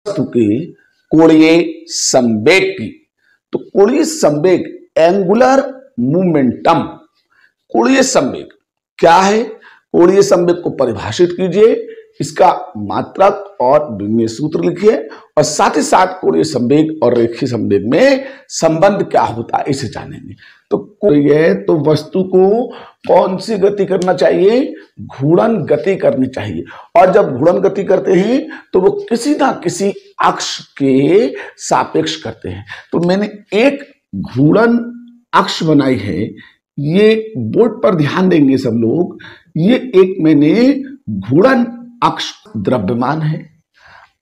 वस्तु के कोणीय संवेग की। तो कोणीय संवेग एंगुलर मोमेंटम। कोणीय संवेग क्या है? कोणीय संवेग को परिभाषित कीजिए, इसका मात्रक और विमीय सूत्र लिखिए और साथ ही साथ कोणीय संवेग और रेखीय संवेग में संबंध क्या होता है इसे जानेंगे। तो कोणीय तो वस्तु को कौन सी गति करना चाहिए? घूर्णन गति करनी चाहिए। और जब घूर्णन गति करते हैं तो वो किसी ना किसी अक्ष के सापेक्ष करते हैं। तो मैंने एक घूर्णन अक्ष बनाई है, ये बोर्ड पर ध्यान देंगे सब लोग। ये एक मैंने घूर्णन अक्ष द्रव्यमान है,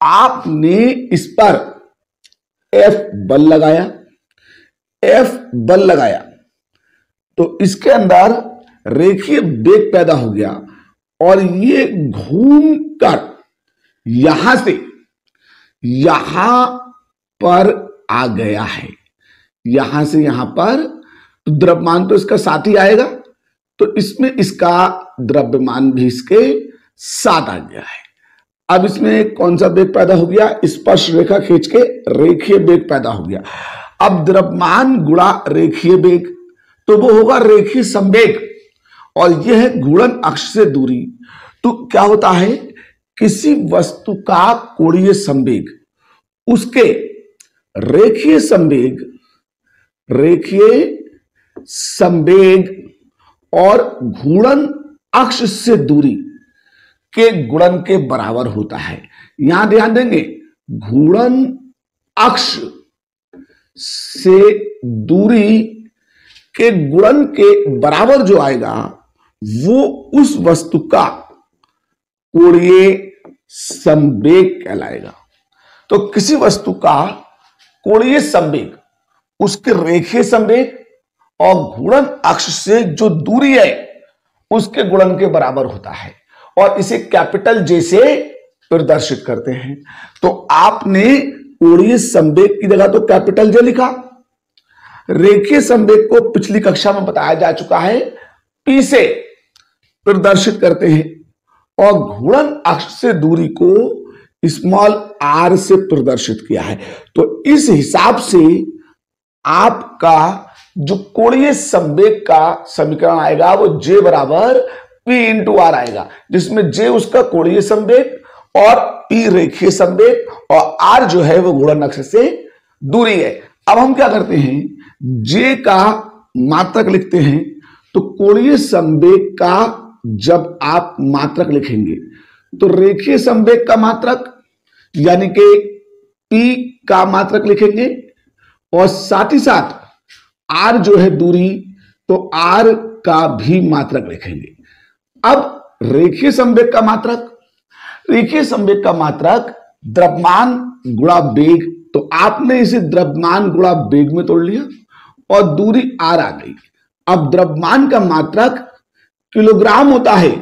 आपने इस पर F बल लगाया, F बल लगाया तो इसके अंदर रेखीय वेग पैदा हो गया और ये घूमकर यहां से यहां पर आ गया है, यहां से यहां पर। तो द्रव्यमान तो इसका साथ ही आएगा, तो इसमें इसका द्रव्यमान भी इसके साथ आ गया है। अब इसमें कौन सा वेग पैदा हो गया? स्पर्श रेखा खींच के रेखीय वेग पैदा हो गया। अब द्रव्यमान गुणा रेखीय वेग तो वो होगा रेखीय संवेग, और यह है घूर्णन अक्ष से दूरी। तो क्या होता है? किसी वस्तु का कोणीय संवेग उसके रेखीय संवेग और घूर्णन अक्ष से दूरी के गुणन के बराबर होता है। यहां ध्यान देंगे, घूर्णन अक्ष से दूरी के गुणन के बराबर जो आएगा वो उस वस्तु का कोणीय संवेग कहलाएगा। तो किसी वस्तु का कोणीय संवेग उसके रेखीय संवेग और घूर्णन अक्ष से जो दूरी है उसके गुणन के बराबर होता है, और इसे कैपिटल जे से प्रदर्शित करते हैं। तो आपने कोणीय संवेग की जगह तो कैपिटल जे लिखा, रेखीय संवेग को पिछली कक्षा में बताया जा चुका है, पी से प्रदर्शित करते हैं, और घूर्णन अक्ष से दूरी को स्मॉल आर से प्रदर्शित किया है। तो इस हिसाब से आपका जो कोणीय संवेग का समीकरण आएगा वो J बराबर P इंटू आर आएगा, जिसमें J उसका कोणीय संवेग और P रेखीय संवेग और R जो है वो घूर्णन अक्ष से दूरी है। अब हम क्या करते हैं, J का मात्रक लिखते हैं। तो कोणीय संवेग का जब आप मात्रक लिखेंगे तो रेखीय संवेग का मात्रक यानी कि P का मात्रक लिखेंगे, और साथ ही साथ R जो है दूरी, तो R का भी मात्रक लिखेंगे। अब रेखीय संवेग का मात्रक द्रव्यमान गुणा वेग, तो आपने इसे द्रव्यमान गुणा वेग में तोड़ लिया और दूरी R आ गई। अब द्रव्यमान का मात्रक किलोग्राम होता है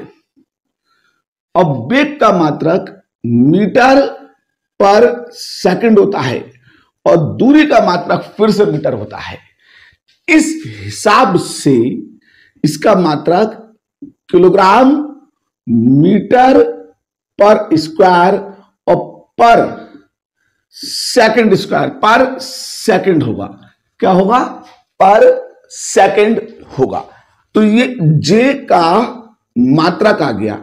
और वेग का मात्रक मीटर पर सेकंड होता है, और दूरी का मात्रक फिर से मीटर होता है। इस हिसाब से इसका मात्रक किलोग्राम मीटर पर स्क्वायर और पर सेकंड होगा। क्या होगा? पर सेकंड होगा। तो ये J का मात्रक आ गया।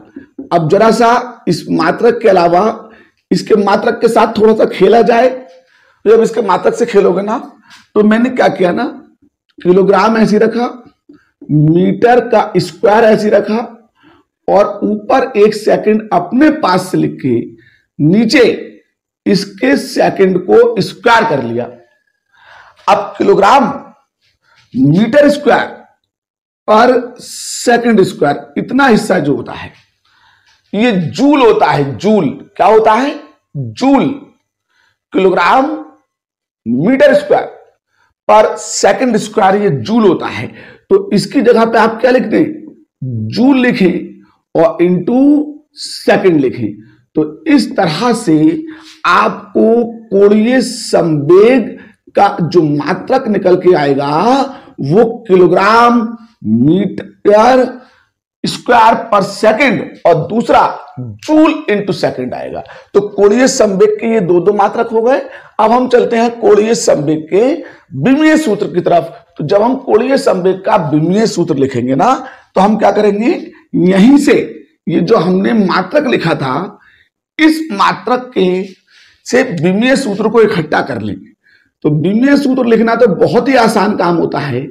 अब जरा सा इस मात्रक के अलावा इसके मात्रक के साथ थोड़ा सा खेला जाए। तो जब इसके मात्रक से खेलोगे ना, तो मैंने क्या किया ना, किलोग्राम ऐसी रखा, मीटर का स्क्वायर ऐसी रखा, और ऊपर एक सेकंड अपने पास से लिख के नीचे इसके सेकंड को स्क्वायर कर लिया। अब किलोग्राम मीटर स्क्वायर पर सेकंड स्क्वायर, इतना हिस्सा जो होता है ये जूल होता है। जूल क्या होता है? जूल। किलोग्राम मीटर स्क्वायर पर सेकंड स्क्वायर ये जूल होता है। तो इसकी जगह पे आप क्या लिख दें? जूल लिखें और इंटू सेकंड लिखें। तो इस तरह से आपको कोणीय संवेग का जो मात्रक निकल के आएगा वो किलोग्राम मीटर स्क्वायर पर सेकंड और दूसरा जूल इंटू सेकंड आएगा। तो कोणीय संवेग के ये दो मात्रक हो गए। अब हम चलते हैं कोणीय संवेग के विमीय सूत्र की तरफ। तो जब हम कोणीय संवेग का विमीय सूत्र लिखेंगे ना, तो हम क्या करेंगे, यहीं से ये जो हमने मात्रक लिखा था, इस मात्रक के से विमीय सूत्र को इकट्ठा कर लेंगे। तो विमीय सूत्र लिखना तो बहुत ही आसान काम होता है,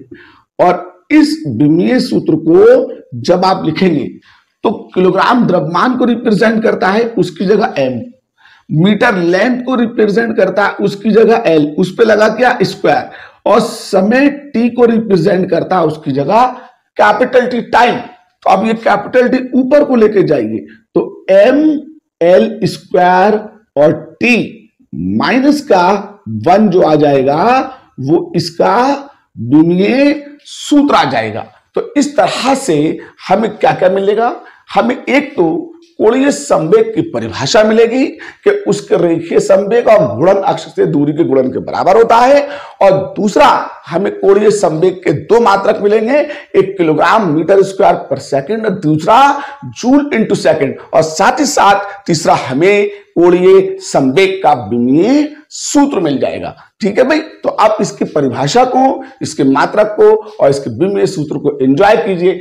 और इस विमीय सूत्र को जब आप लिखेंगे तो किलोग्राम द्रव्यमान को रिप्रेजेंट करता है, उसकी जगह m, मीटर लेंथ को रिप्रेजेंट करता है, उसकी जगह l, उस पे लगा क्या स्क्वायर, और समय t को रिप्रेजेंट करता है, उसकी जगह कैपिटल T टाइम। तो अब ये कैपिटल T ऊपर को लेके जाइए, तो m l स्क्वायर और t माइनस का 1 जो आ जाएगा वो इसका विमीय सूत्र आ जाएगा। तो इस तरह से हमें क्या क्या मिलेगा, हमें एक तो कोणीय संवेग की परिभाषा मिलेगी कि उसके रेखीय संवेग और घूर्णन अक्ष से दूरी के गुणन के बराबर होता है, और दूसरा हमें कोणीय संवेग के दो मात्रक मिलेंगे, एक किलोग्राम मीटर स्क्वायर पर सेकंड और दूसरा जूल इंटू सेकंड, और साथ ही साथ तीसरा हमें कोणीय संवेग का विमीय सूत्र मिल जाएगा। ठीक है भाई, तो आप इसकी परिभाषा को, इसके मात्रक को और इसके विमीय सूत्र को एंजॉय कीजिए।